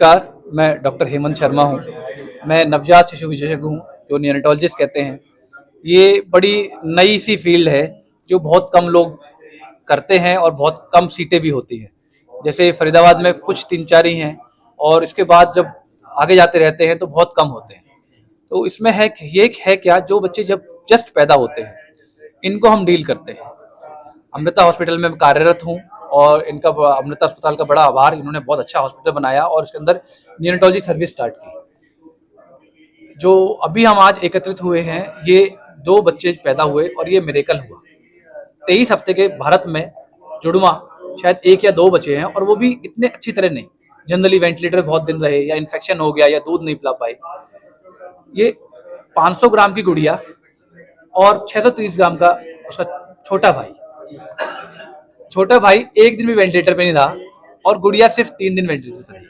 नमस्कार, मैं डॉक्टर हेमंत शर्मा हूँ। मैं नवजात शिशु विशेषज्ञ हूँ, जो नियोनेटोलॉजिस्ट कहते हैं। ये बड़ी नई सी फील्ड है जो बहुत कम लोग करते हैं और बहुत कम सीटें भी होती हैं। जैसे फरीदाबाद में कुछ 3-4 ही हैं और इसके बाद जब आगे जाते रहते हैं तो बहुत कम होते हैं। तो इसमें है ये है क्या, जो बच्चे जब जस्ट पैदा होते हैं इनको हम डील करते हैं। अमृता हॉस्पिटल में कार्यरत हूँ और इनका अमृता अस्पताल का बड़ा आभार, इन्होंने बहुत अच्छा हॉस्पिटल बनाया और इसके अंदर नियोनेटोलॉजी सर्विस स्टार्ट की। जो अभी हम आज एकत्रित हुए हैं, ये 2 बच्चे पैदा हुए और ये मिरेकल हुआ। 23 हफ्ते के भारत में जुड़वा शायद 1 या 2 बचे हैं और वो भी इतने अच्छी तरह नहीं। जनरली वेंटिलेटर बहुत दिन रहे या इन्फेक्शन हो गया या दूध नहीं पिला पाए। ये 500 ग्राम की गुड़िया और 630 ग्राम का उसका छोटा भाई 1 दिन भी वेंटिलेटर पे नहीं रहा और गुड़िया सिर्फ 3 दिन वेंटिलेटर पे रही।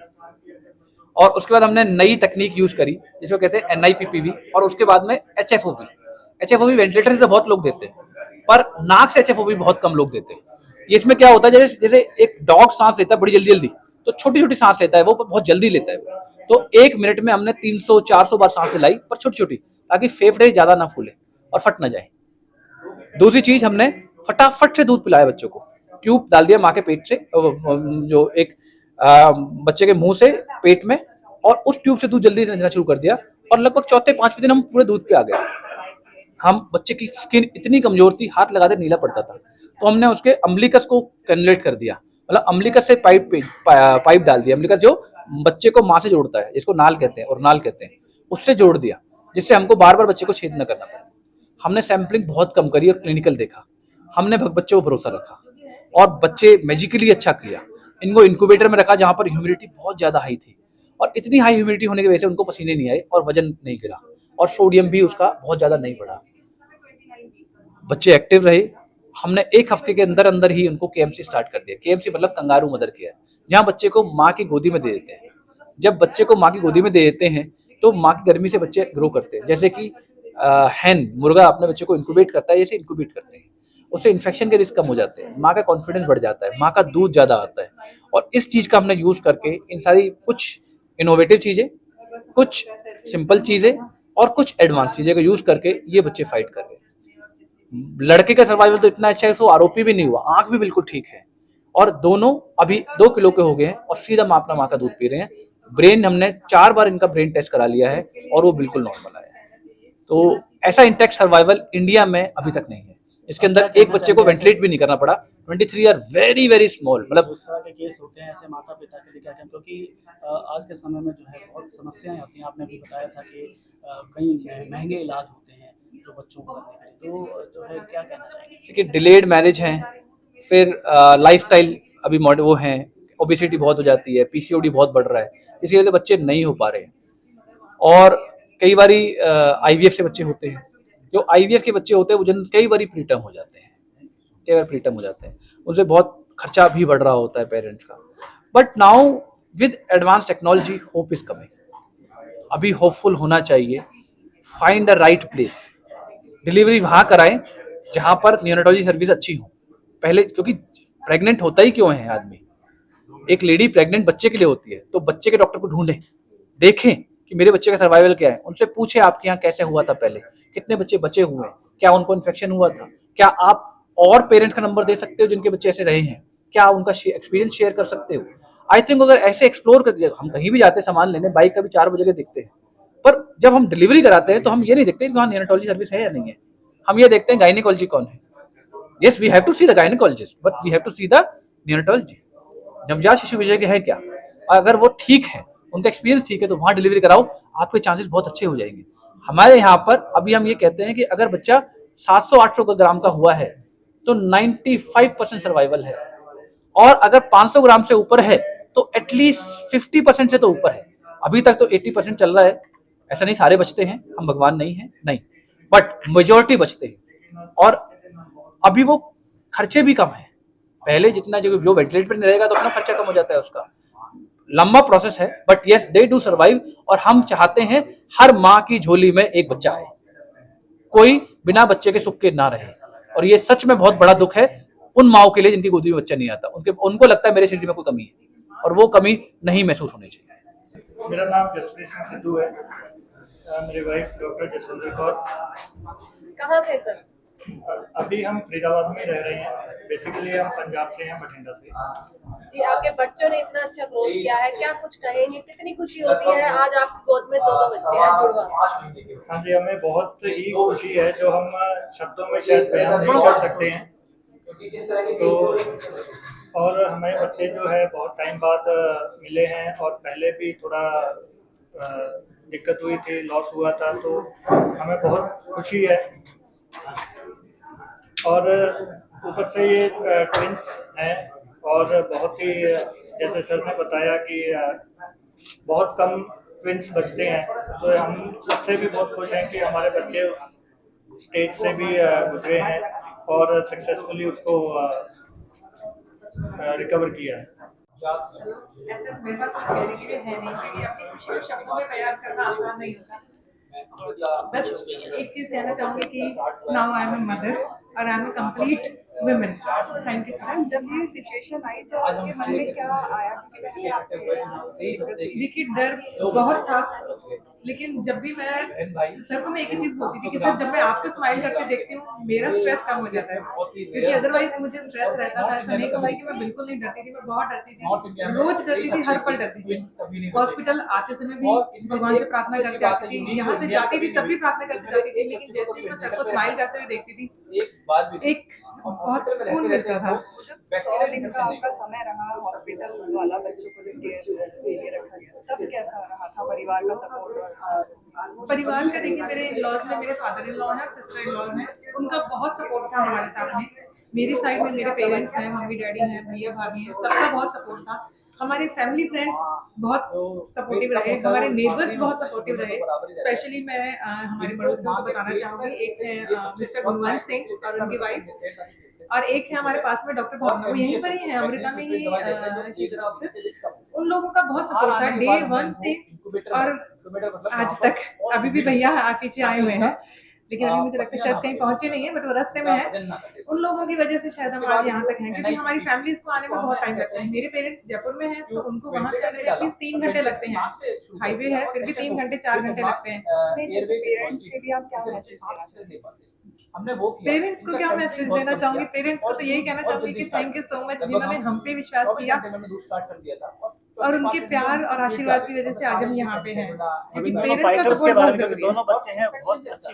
और उसके बाद हमने नई तकनीक यूज करी जिसको कहते हैं NIPPV और उसके बाद में HFOV वेंटिलेटर से तो बहुत लोग देते हैं पर नाक से HFOV बहुत कम लोग देते हैं। ये इसमें क्या होता है, जैसे एक डॉग सांस लेता है बड़ी जल्दी, तो छोटी छोटी सांस लेता है वो, बहुत जल्दी लेता है वो। तो 1 मिनट में हमने 300-400 बार सांस लाई, पर छोटी छोटी, ताकि फेफड़े ज्यादा ना फूले और फट ना जाए। दूसरी चीज, हमने फटाफट से दूध पिलाया बच्चों को। ट्यूब डाल दिया माँ के पेट से, जो एक बच्चे के मुंह से पेट में, और उस ट्यूब से दूध जल्दी देना शुरू कर दिया और लगभग 4-5वें दिन हम पूरे दूध पे आ गए। हम बच्चे की स्किन इतनी कमजोर थी, हाथ लगाते नीला पड़ता था, तो हमने उसके अम्बिलिकस को कैनुलेट कर दिया, मतलब अम्बिलिकस से पाइप डाल दिया। अम्बिलिकस जो बच्चे को माँ से जोड़ता है, जिसको नाल कहते हैं और नाल कहते हैं, उससे जोड़ दिया, जिससे हमको बार बार बच्चे को छेद न करना पड़ा। हमने सैंपलिंग बहुत कम करी और क्लिनिकल देखा। हमने बच्चों को भरोसा रखा और बच्चे मैजिकली अच्छा किया। इनको इंक्यूबेटर में रखा जहां पर ह्यूमिडिटी बहुत ज्यादा हाई थी, और इतनी हाई ह्यूमिडिटी होने की वजह से उनको पसीने नहीं आए और वजन नहीं गिरा और सोडियम भी उसका बहुत ज्यादा नहीं बढ़ा। बच्चे एक्टिव रहे। हमने 1 हफ्ते के अंदर अंदर ही उनको KMC स्टार्ट कर दिया। KMC मतलब कंगारू मदर केयर, जहाँ बच्चे को माँ की गोदी में दे देते हैं। जब बच्चे को माँ की गोदी में दे देते हैं तो माँ की गर्मी से बच्चे ग्रो करते हैं। जैसे कि हैन मुर्गा अपने बच्चे को इंक्यूबेट करता है, जैसे इंक्यूबेट करते हैं, उससे इन्फेक्शन के रिस्क कम हो जाते हैं, माँ का कॉन्फिडेंस बढ़ जाता है, माँ का दूध ज्यादा आता है। और इस चीज का हमने यूज करके इन सारी कुछ इनोवेटिव चीजें, कुछ सिंपल चीजें और कुछ एडवांस चीजें का यूज करके ये बच्चे फाइट कर रहे हैं। लड़के का सर्वाइवल तो इतना अच्छा है, सो आरोपी भी नहीं हुआ, आंख भी बिल्कुल ठीक है, और दोनों अभी 2 किलो के हो गए हैं और सीधा अपना माँ का दूध पी रहे हैं। ब्रेन हमने 4 बार इनका ब्रेन टेस्ट करा लिया है और वो बिल्कुल नॉर्मल आया है। तो ऐसा इंटैक्ट सर्वाइवल इंडिया में अभी तक नहीं है। इसके अंदर एक बच्चे को वेंटिलेट भी नहीं करना पड़ा। 23 आर वेरी वेरी स्मॉल। मतलब उस तरह के केस होते हैं ऐसे माता पिता के लिए क्या कहें, क्योंकि आज के समय में जो है बहुत समस्याएं होती हैं। आपने भी बताया था कि कई महंगे इलाज होते हैं जो बच्चों को करने के लिए, तो जो है क्या कहना चाहेंगे? कि डिलेड मैरिज है, फिर लाइफस्टाइल अभी मॉडल वो हैं, ओबेसिटी बहुत हो जाती है, PCOD बहुत बढ़ रहा है, इसी वजह से बच्चे नहीं हो पा रहे हैं। और कई बारी IVF से बच्चे होते हैं। जो IVF के बच्चे होते हैं वो कई बारी प्रीटर्म हो जाते हैं, उनसे बहुत खर्चा भी बढ़ रहा होता है पेरेंट्स का। But now with advance technology hope is coming. अभी होपफुल होना चाहिए। Find a right place, delivery वहां कराएं जहां पर नियोनेटोलॉजी सर्विस अच्छी हो। पहले, क्योंकि प्रेग्नेंट होता ही क्यों है आदमी, एक लेडी प्रेग्नेंट बच्चे के लिए होती है, तो बच्चे के डॉक्टर को ढूंढें, देखें कि मेरे बच्चे का सर्वाइवल क्या है। उनसे पूछे आपके यहाँ कैसे हुआ था, पहले कितने बच्चे बचे हुए हैं, क्या उनको इन्फेक्शन हुआ था, क्या आप और पेरेंट्स का नंबर दे सकते हो जिनके बच्चे ऐसे रहे हैं, क्या उनका एक्सपीरियंस शेयर कर सकते हो। आई थिंक अगर ऐसे एक्सप्लोर कर, हम कहीं भी जाते हैं सामान लेने, बाइक का भी 4 बजे दिखते हैं, पर जब हम डिलीवरी कराते हैं तो हम ये नहीं देखते कि वहाँ नियोनेटोलॉजी सर्विस है या नहीं है। हम ये देखते हैं गायनेकोलॉजी कौन है। Yes, we have to see the gynaecologist, but we have to see the neonatology. नवजात शिशु विशेषज्ञ है क्या, और अगर वो ठीक है, उनका एक्सपीरियंस ठीक है, तो वहां डिलीवरी कराओ, आपके चांसेस बहुत अच्छे हो जाएंगे। हमारे यहाँ पर अभी हम ये कहते हैं कि अगर बच्चा 700-800 ग्राम का हुआ है तो 95% सर्वाइवल है, और अगर 500 ग्राम से ऊपर है तो एटलीस्ट 50% से तो ऊपर है। अभी तक तो 80% चल रहा है। ऐसा नहीं सारे बचते हैं, हम भगवान नहीं है, नहीं, बट मेजोरिटी बचते हैं। और अभी वो खर्चे भी कम है। पहले जितना जो वेंटिलेटर पर नहीं रहेगा तो अपना खर्चा कम हो जाता है उसका। लंबा प्रोसेस है, but yes they do survive. और हम चाहते हैं हर माँ की झोली में एक बच्चा आए, कोई बिना बच्चे के सुख के ना रहे। और ये सच में बहुत बड़ा दुख है उन माओ के लिए जिनकी गोदी में बच्चा नहीं आता। उनको लगता है मेरे शरीर में कोई कमी है, और वो कमी नहीं महसूस होनी चाहिए। मेरा नाम जसप्रीत सिंह सिद्धू है। मेरी वाइफ डॉक्टर जसविंदर कौर। कहाँ से सर? अभी हम फरीदाबाद में रह रहे हैं। बेसिकली हम पंजाब से हैं, बठिंडा से। जी, आपके बच्चों ने इतना अच्छा ग्रोथ किया है, क्या कुछ कहेंगे? कितनी खुशी होती है आज आपकी गोद में दो बच्चे हैं जुड़वा? हाँ जी, हमें बहुत ही खुशी है जो हम शब्दों में शायद बयान नहीं कर सकते हैं। तो और हमें बच्चे जो है बहुत टाइम बाद मिले हैं, और पहले भी थोड़ा दिक्कत हुई थी, लॉस हुआ था, तो हमें बहुत खुशी है। और ऊपर से ये ट्विंस हैं, और बहुत ही जैसे सर ने बताया कि बहुत कम ट्विंस बचते हैं, तो हम उससे भी बहुत खुश हैं कि हमारे बच्चे उस स्टेज से भी गुजरे हैं और सक्सेसफुली उसको रिकवर किया है। ऐसे मेरे पास कुछ कहने के लिए है नहीं, क्योंकि अपनी खुशी को शब्दों में बयान करना आसान नहीं होता। बस एक चीज कहना चाहूंगी कि now I am a mother और I am a complete women. Thank you sir. जब ये सिचुएशन आई तो आपके मन में क्या आया? क्योंकि देखिए, डर बहुत था, लेकिन जब भी मैं सर को मैं एक ही चीज बोलती थी कि सर, जब मैं आपको स्माइल करते देखती हूँ मेरा स्ट्रेस कम हो जाता है, क्योंकि अदरवाइज मुझे स्ट्रेस रहता था। ऐसा नहीं कहूँगा कि मैं बिल्कुल नहीं डरती थी, मैं बहुत डरती थी, रोज डरती थी, हर पल डरती थी। हॉस्पिटल आते समय भी भगवान से प्रार्थना करते आती थी, यहाँ से जाती थी तब भी प्रार्थना करते जाती थी, लेकिन जैसे ही मैं सर को स्माइल करते हुए देखती थी, एक बहुत सुकून मिलता था। जो 100 दिन का आपका समय रहा हॉस्पिटल वाला, बच्चों को जो केयर के लिए रखा गया, तब कैसा रहा था परिवार का सपोर्ट? परिवार का देखिए, मेरे इन-लॉज में मेरे फादर इन लॉ हैं और सिस्टर इन लॉज हैं, उनका बहुत सपोर्ट था हमारे साथ में। मेरी साइड में मेरे पेरेंट्स हैं, मम्मी डैडी हैं, भैया भाभी हैं, सबका बहुत सपोर्ट था। हमारे फैमिली फ्रेंड्स बहुत सपोर्टिव रहे, हमारे नेबर्स बहुत सपोर्टिव रहे। स्पेशली मैं हमारे पड़ोसियों को बताना चाहूँगी, एक है मिस्टर गुणवंत सिंह और उनकी वाइफ, और एक है हमारे पास में डॉक्टर भावना, वो यहीं पर ही है, अमृता में ही डॉक्टर। उन लोगों का बहुत सपोर्ट था डे 1 से और आज तक। अभी भी भैया पीछे आए हुए हैं, लेकिन अभी मुझे लगता है शायद कहीं पहुंचे नहीं है, बट वो रास्ते में है। उन लोगों की वजह से शायद हम आज यहाँ तक हैं, क्योंकि हमारी फैमिलीज को आने में बहुत टाइम लगता है। मेरे पेरेंट्स जयपुर में हैं, तो उनको वहाँ से आने में एटलीस्ट 3 घंटे लगते हैं। हाईवे है, फिर भी 3 घंटे 4 घंटे लगते हैं। जैसे पेरेंट्स के लिए आप क्या मैसेज देना चाहते हैं? पेरेंट्स को क्या मैसेज देना चाहूंगी? पेरेंट्स को तो यही कहना चाहूंगी कि थैंक यू सो मच, जिन्होंने हम पे विश्वास किया, और उनके प्यार और आशीर्वाद की वजह से आज हम यहाँ पे हैं, क्योंकि पेरेंट्स का सपोर्ट बहुत जरूरी है। दोनों बच्चे हैं, बहुत अच्छी